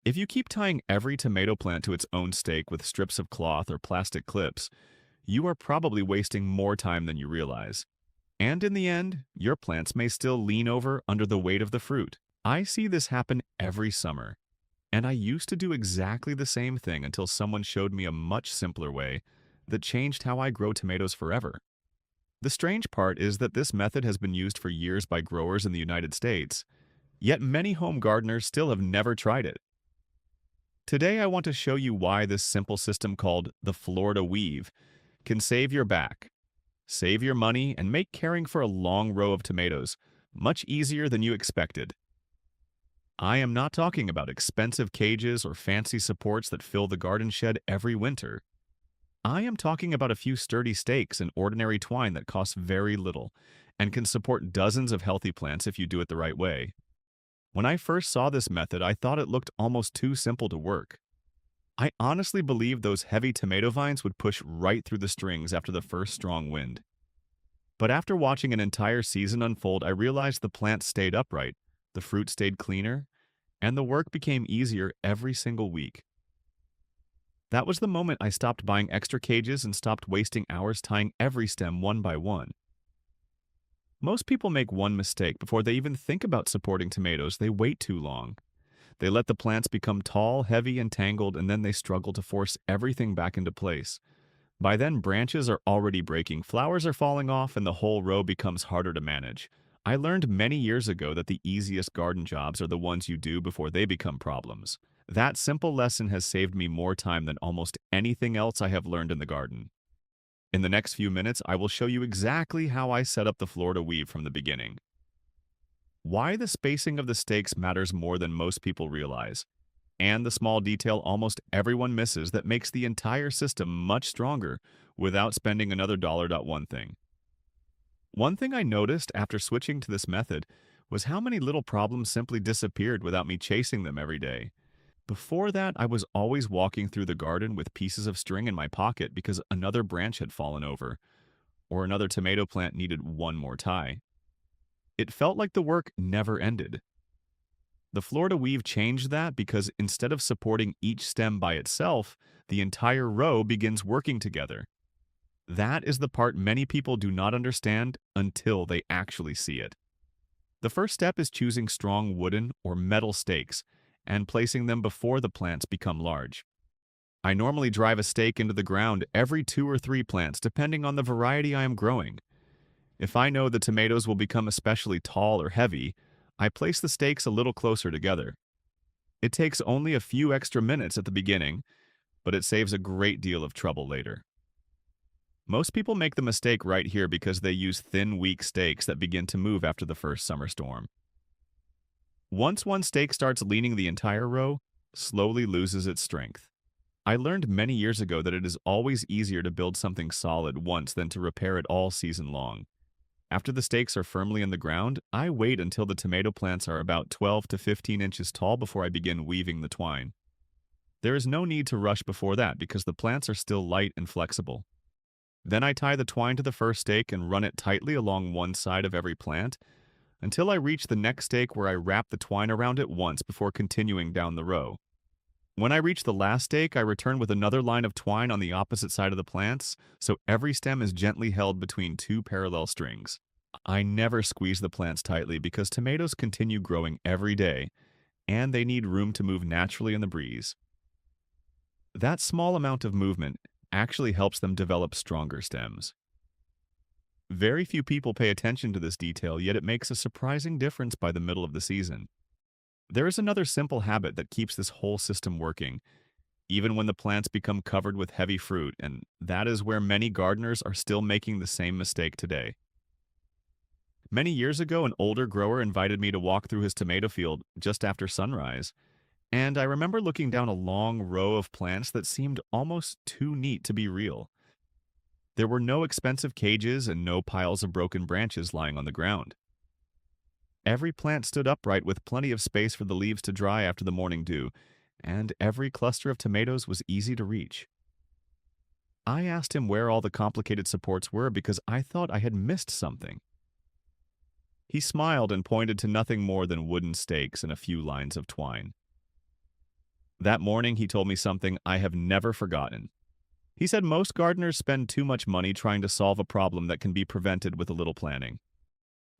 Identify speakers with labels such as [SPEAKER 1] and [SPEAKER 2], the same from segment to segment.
[SPEAKER 1] If you keep tying every tomato plant to its own stake with strips of cloth or plastic clips, you are probably wasting more time than you realize. And in the end, your plants may still lean over under the weight of the fruit. I see this happen every summer, and I used to do exactly the same thing until someone showed me a much simpler way that changed how I grow tomatoes forever. The strange part is that this method has been used for years by growers in the United States, yet many home gardeners still have never tried it. Today I want to show you why this simple system called the Florida Weave can save your back, save your money, and make caring for a long row of tomatoes much easier than you expected. I am not talking about expensive cages or fancy supports that fill the garden shed every winter. I am talking about a few sturdy stakes and ordinary twine that costs very little and can support dozens of healthy plants if you do it the right way. When I first saw this method, I thought it looked almost too simple to work. I honestly believed those heavy tomato vines would push right through the strings after the first strong wind. But after watching an entire season unfold, I realized the plants stayed upright, the fruit stayed cleaner, and the work became easier every single week. That was the moment I stopped buying extra cages and stopped wasting hours tying every stem one by one. Most people make one mistake before they even think about supporting tomatoes. They wait too long. They let the plants become tall, heavy, and tangled, and then they struggle to force everything back into place. By then, branches are already breaking, flowers are falling off, and the whole row becomes harder to manage. I learned many years ago that the easiest garden jobs are the ones you do before they become problems. That simple lesson has saved me more time than almost anything else I have learned in the garden. In the next few minutes, I will show you exactly how I set up the Florida Weave from the beginning. Why the spacing of the stakes matters more than most people realize, and the small detail almost everyone misses that makes the entire system much stronger without spending another dollar. One thing. One thing I noticed after switching to this method was how many little problems simply disappeared without me chasing them every day. Before that, I was always walking through the garden with pieces of string in my pocket because another branch had fallen over, or another tomato plant needed one more tie. It felt like the work never ended. The Florida Weave changed that because instead of supporting each stem by itself, the entire row begins working together. That is the part many people do not understand until they actually see it. The first step is choosing strong wooden or metal stakes and placing them before the plants become large. I normally drive a stake into the ground every 2 or 3 plants, depending on the variety I am growing. If I know the tomatoes will become especially tall or heavy, I place the stakes a little closer together. It takes only a few extra minutes at the beginning, but it saves a great deal of trouble later. Most people make the mistake right here because they use thin, weak stakes that begin to move after the first summer storm. Once one stake starts leaning, the entire row slowly loses its strength. I learned many years ago that it is always easier to build something solid once than to repair it all season long. After the stakes are firmly in the ground, I wait until the tomato plants are about 12 to 15 inches tall before I begin weaving the twine. There is no need to rush before that because the plants are still light and flexible. Then I tie the twine to the first stake and run it tightly along one side of every plant until I reach the next stake, where I wrap the twine around it once before continuing down the row. When I reach the last stake, I return with another line of twine on the opposite side of the plants, so every stem is gently held between 2 parallel strings. I never squeeze the plants tightly because tomatoes continue growing every day, and they need room to move naturally in the breeze. That small amount of movement actually helps them develop stronger stems. Very few people pay attention to this detail, yet it makes a surprising difference by the middle of the season. There is another simple habit that keeps this whole system working, even when the plants become covered with heavy fruit, and that is where many gardeners are still making the same mistake today. Many years ago, an older grower invited me to walk through his tomato field just after sunrise, and I remember looking down a long row of plants that seemed almost too neat to be real. There were no expensive cages and no piles of broken branches lying on the ground. Every plant stood upright with plenty of space for the leaves to dry after the morning dew, and every cluster of tomatoes was easy to reach. I asked him where all the complicated supports were because I thought I had missed something. He smiled and pointed to nothing more than wooden stakes and a few lines of twine. That morning, he told me something I have never forgotten. He said most gardeners spend too much money trying to solve a problem that can be prevented with a little planning.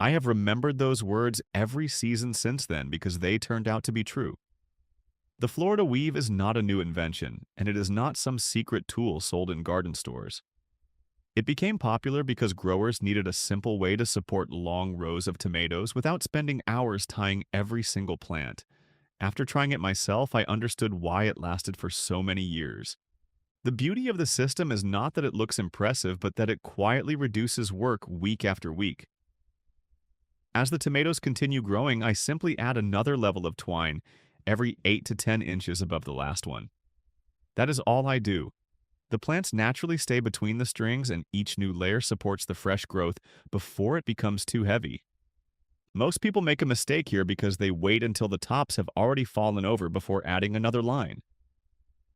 [SPEAKER 1] I have remembered those words every season since then because they turned out to be true. The Florida weave is not a new invention, and it is not some secret tool sold in garden stores. It became popular because growers needed a simple way to support long rows of tomatoes without spending hours tying every single plant. After trying it myself, I understood why it lasted for so many years. The beauty of the system is not that it looks impressive, but that it quietly reduces work week after week. As the tomatoes continue growing, I simply add another level of twine every 8 to 10 inches above the last one. That is all I do. The plants naturally stay between the strings and each new layer supports the fresh growth before it becomes too heavy. Most people make a mistake here because they wait until the tops have already fallen over before adding another line.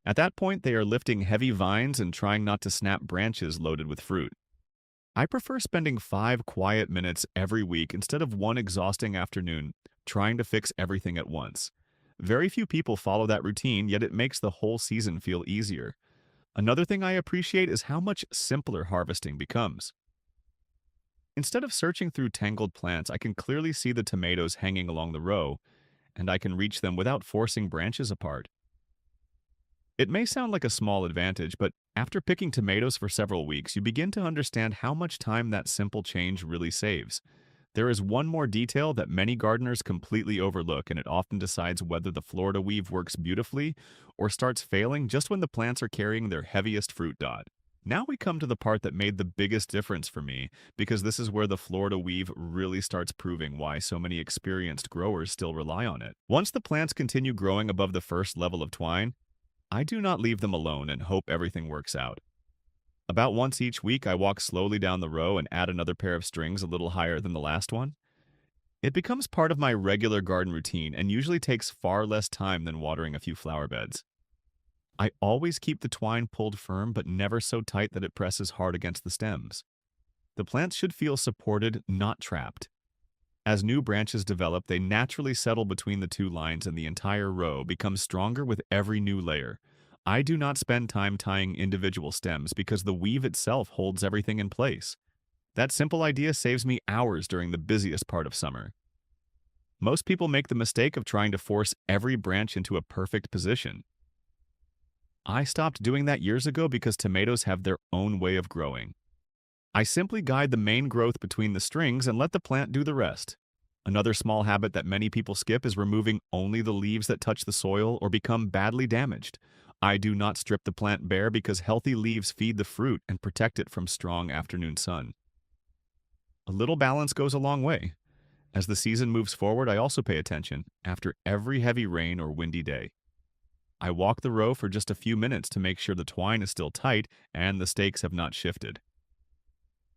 [SPEAKER 1] At that point, they are lifting heavy vines and trying not to snap branches loaded with fruit. I prefer spending 5 quiet minutes every week instead of one exhausting afternoon trying to fix everything at once. Very few people follow that routine, yet it makes the whole season feel easier. Another thing I appreciate is how much simpler harvesting becomes. Instead of searching through tangled plants, I can clearly see the tomatoes hanging along the row, and I can reach them without forcing branches apart. It may sound like a small advantage, but after picking tomatoes for several weeks, you begin to understand how much time that simple change really saves. There is one more detail that many gardeners completely overlook, and it often decides whether the Florida weave works beautifully or starts failing just when the plants are carrying their heaviest fruit dot. Now we come to the part that made the biggest difference for me, because this is where the Florida weave really starts proving why so many experienced growers still rely on it. Once the plants continue growing above the first level of twine, I do not leave them alone and hope everything works out. About once each week, I walk slowly down the row and add another pair of strings a little higher than the last one. It becomes part of my regular garden routine and usually takes far less time than watering a few flower beds. I always keep the twine pulled firm but never so tight that it presses hard against the stems. The plants should feel supported, not trapped. As new branches develop, they naturally settle between the two lines and the entire row becomes stronger with every new layer. I do not spend time tying individual stems because the weave itself holds everything in place. That simple idea saves me hours during the busiest part of summer. Most people make the mistake of trying to force every branch into a perfect position. I stopped doing that years ago because tomatoes have their own way of growing. I simply guide the main growth between the strings and let the plant do the rest. Another small habit that many people skip is removing only the leaves that touch the soil or become badly damaged. I do not strip the plant bare because healthy leaves feed the fruit and protect it from strong afternoon sun. A little balance goes a long way. As the season moves forward, I also pay attention after every heavy rain or windy day. I walk the row for just a few minutes to make sure the twine is still tight and the stakes have not shifted.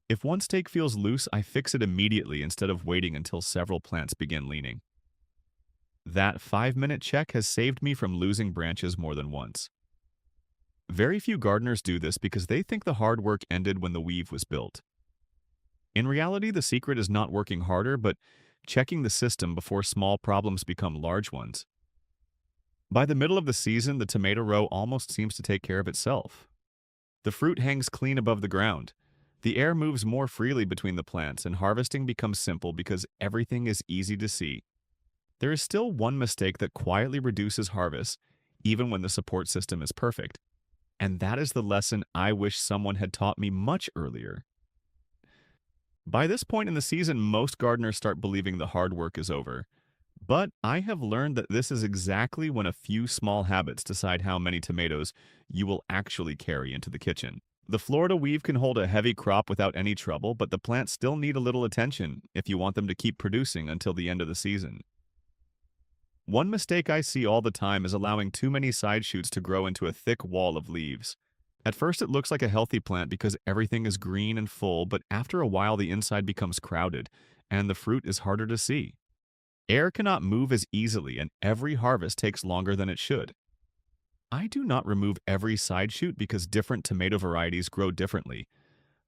[SPEAKER 1] If one stake feels loose, I fix it immediately instead of waiting until several plants begin leaning. That 5-minute check has saved me from losing branches more than once. Very few gardeners do this because they think the hard work ended when the weave was built. In reality, the secret is not working harder, but checking the system before small problems become large ones. By the middle of the season, the tomato row almost seems to take care of itself. The fruit hangs clean above the ground. The air moves more freely between the plants, and harvesting becomes simple because everything is easy to see. There is still one mistake that quietly reduces harvest, even when the support system is perfect. And that is the lesson I wish someone had taught me much earlier. By this point in the season, most gardeners start believing the hard work is over. But I have learned that this is exactly when a few small habits decide how many tomatoes you will actually carry into the kitchen. The Florida weave can hold a heavy crop without any trouble, but the plants still need a little attention if you want them to keep producing until the end of the season. One mistake I see all the time is allowing too many side shoots to grow into a thick wall of leaves. At first it looks like a healthy plant because everything is green and full, but after a while the inside becomes crowded, and the fruit is harder to see. Air cannot move as easily, and every harvest takes longer than it should. I do not remove every side shoot because different tomato varieties grow differently,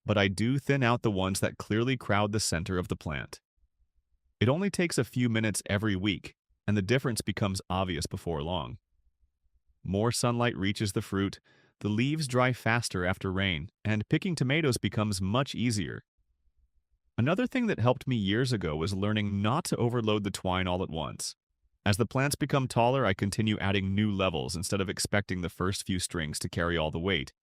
[SPEAKER 1] but I do thin out the ones that clearly crowd the center of the plant. It only takes a few minutes every week, and the difference becomes obvious before long. More sunlight reaches the fruit, the leaves dry faster after rain, and picking tomatoes becomes much easier. Another thing that helped me years ago was learning not to overload the twine all at once. As the plants become taller, I continue adding new levels instead of expecting the first few strings to carry all the weight.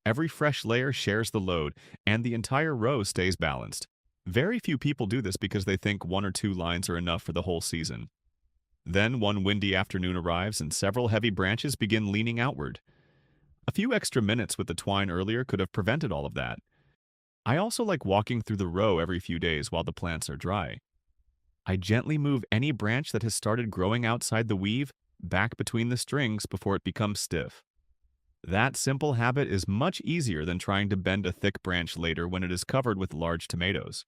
[SPEAKER 1] Every fresh layer shares the load, and the entire row stays balanced. Very few people do this because they think one or two lines are enough for the whole season. Then one windy afternoon arrives and several heavy branches begin leaning outward. A few extra minutes with the twine earlier could have prevented all of that. I also like walking through the row every few days while the plants are dry. I gently move any branch that has started growing outside the weave back between the strings before it becomes stiff. That simple habit is much easier than trying to bend a thick branch later when it is covered with large tomatoes.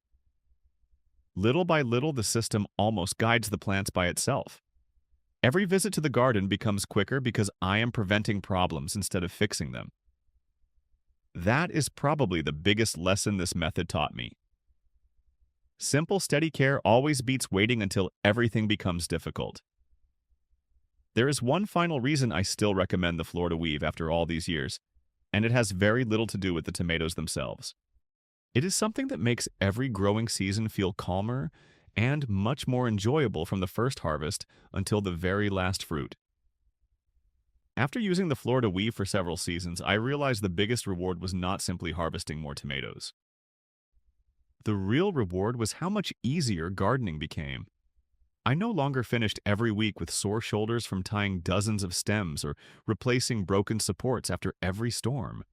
[SPEAKER 1] Little by little, the system almost guides the plants by itself. Every visit to the garden becomes quicker because I am preventing problems instead of fixing them. That is probably the biggest lesson this method taught me. Simple, steady care always beats waiting until everything becomes difficult. There is one final reason I still recommend the Florida Weave after all these years, and it has very little to do with the tomatoes themselves. It is something that makes every growing season feel calmer and much more enjoyable from the first harvest until the very last fruit. After using the Florida Weave for several seasons, I realized the biggest reward was not simply harvesting more tomatoes. The real reward was how much easier gardening became. I no longer finished every week with sore shoulders from tying dozens of stems or replacing broken supports after every storm.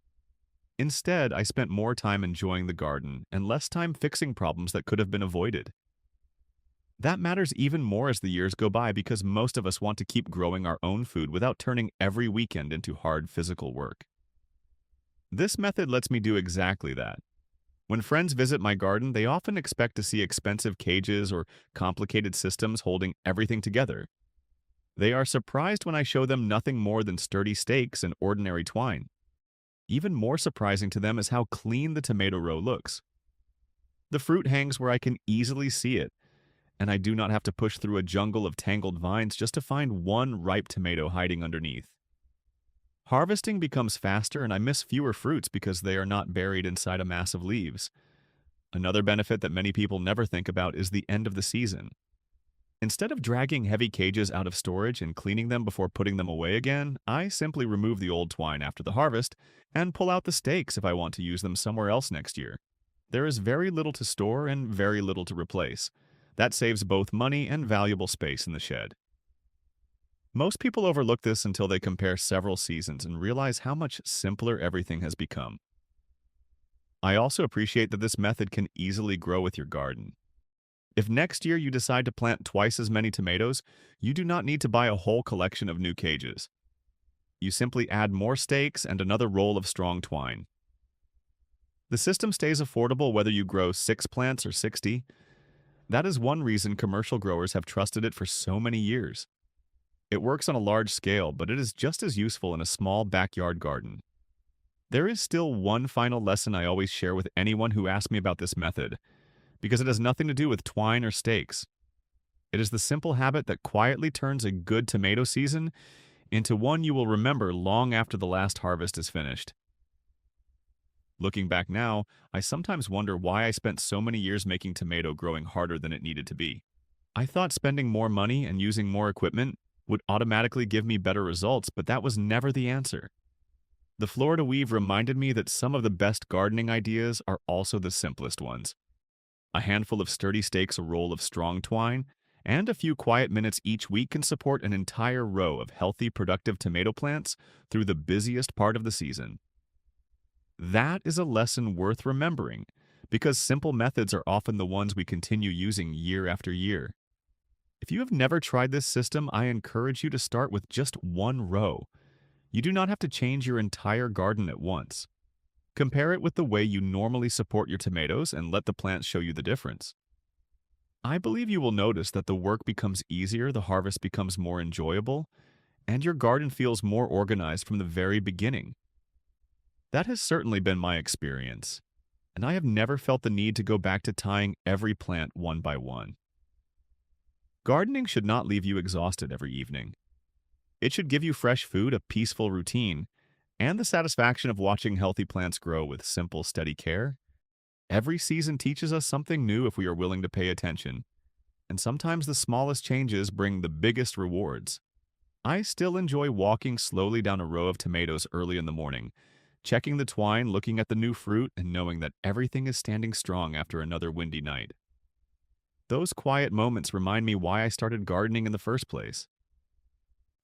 [SPEAKER 1] Instead, I spent more time enjoying the garden and less time fixing problems that could have been avoided. That matters even more as the years go by because most of us want to keep growing our own food without turning every weekend into hard physical work. This method lets me do exactly that. When friends visit my garden, they often expect to see expensive cages or complicated systems holding everything together. They are surprised when I show them nothing more than sturdy stakes and ordinary twine. Even more surprising to them is how clean the tomato row looks. The fruit hangs where I can easily see it, and I do not have to push through a jungle of tangled vines just to find one ripe tomato hiding underneath. Harvesting becomes faster and I miss fewer fruits because they are not buried inside a mass of leaves. Another benefit that many people never think about is the end of the season. Instead of dragging heavy cages out of storage and cleaning them before putting them away again, I simply remove the old twine after the harvest and pull out the stakes if I want to use them somewhere else next year. There is very little to store and very little to replace. That saves both money and valuable space in the shed. Most people overlook this until they compare several seasons and realize how much simpler everything has become. I also appreciate that this method can easily grow with your garden. If next year you decide to plant twice as many tomatoes, you do not need to buy a whole collection of new cages. You simply add more stakes and another roll of strong twine. The system stays affordable whether you grow 6 plants or 60. That is one reason commercial growers have trusted it for so many years. It works on a large scale, but it is just as useful in a small backyard garden. There is still one final lesson I always share with anyone who asks me about this method, because it has nothing to do with twine or stakes. It is the simple habit that quietly turns a good tomato season into one you will remember long after the last harvest is finished. Looking back now, I sometimes wonder why I spent so many years making tomato growing harder than it needed to be. I thought spending more money and using more equipment would automatically give me better results, but that was never the answer. The Florida Weave reminded me that some of the best gardening ideas are also the simplest ones. A handful of sturdy stakes, a roll of strong twine, and a few quiet minutes each week can support an entire row of healthy, productive tomato plants through the busiest part of the season. That is a lesson worth remembering, because simple methods are often the ones we continue using year after year. If you have never tried this system, I encourage you to start with just one row. You do not have to change your entire garden at once. Compare it with the way you normally support your tomatoes and let the plants show you the difference. I believe you will notice that the work becomes easier, the harvest becomes more enjoyable, and your garden feels more organized from the very beginning. That has certainly been my experience, and I have never felt the need to go back to tying every plant one by one. Gardening should not leave you exhausted every evening. It should give you fresh food, a peaceful routine, and the satisfaction of watching healthy plants grow with simple, steady care. Every season teaches us something new if we are willing to pay attention, and sometimes the smallest changes bring the biggest rewards. I still enjoy walking slowly down a row of tomatoes early in the morning, checking the twine, looking at the new fruit, and knowing that everything is standing strong after another windy night. Those quiet moments remind me why I started gardening in the first place.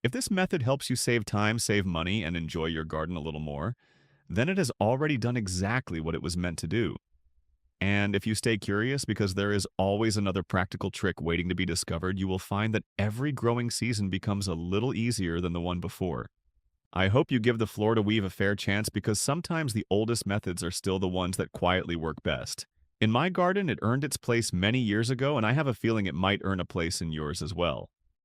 [SPEAKER 1] If this method helps you save time, save money, and enjoy your garden a little more, then it has already done exactly what it was meant to do. And if you stay curious, because there is always another practical trick waiting to be discovered, you will find that every growing season becomes a little easier than the one before. I hope you give the Florida weave a fair chance because sometimes the oldest methods are still the ones that quietly work best. In my garden, it earned its place many years ago, and I have a feeling it might earn a place in yours as well.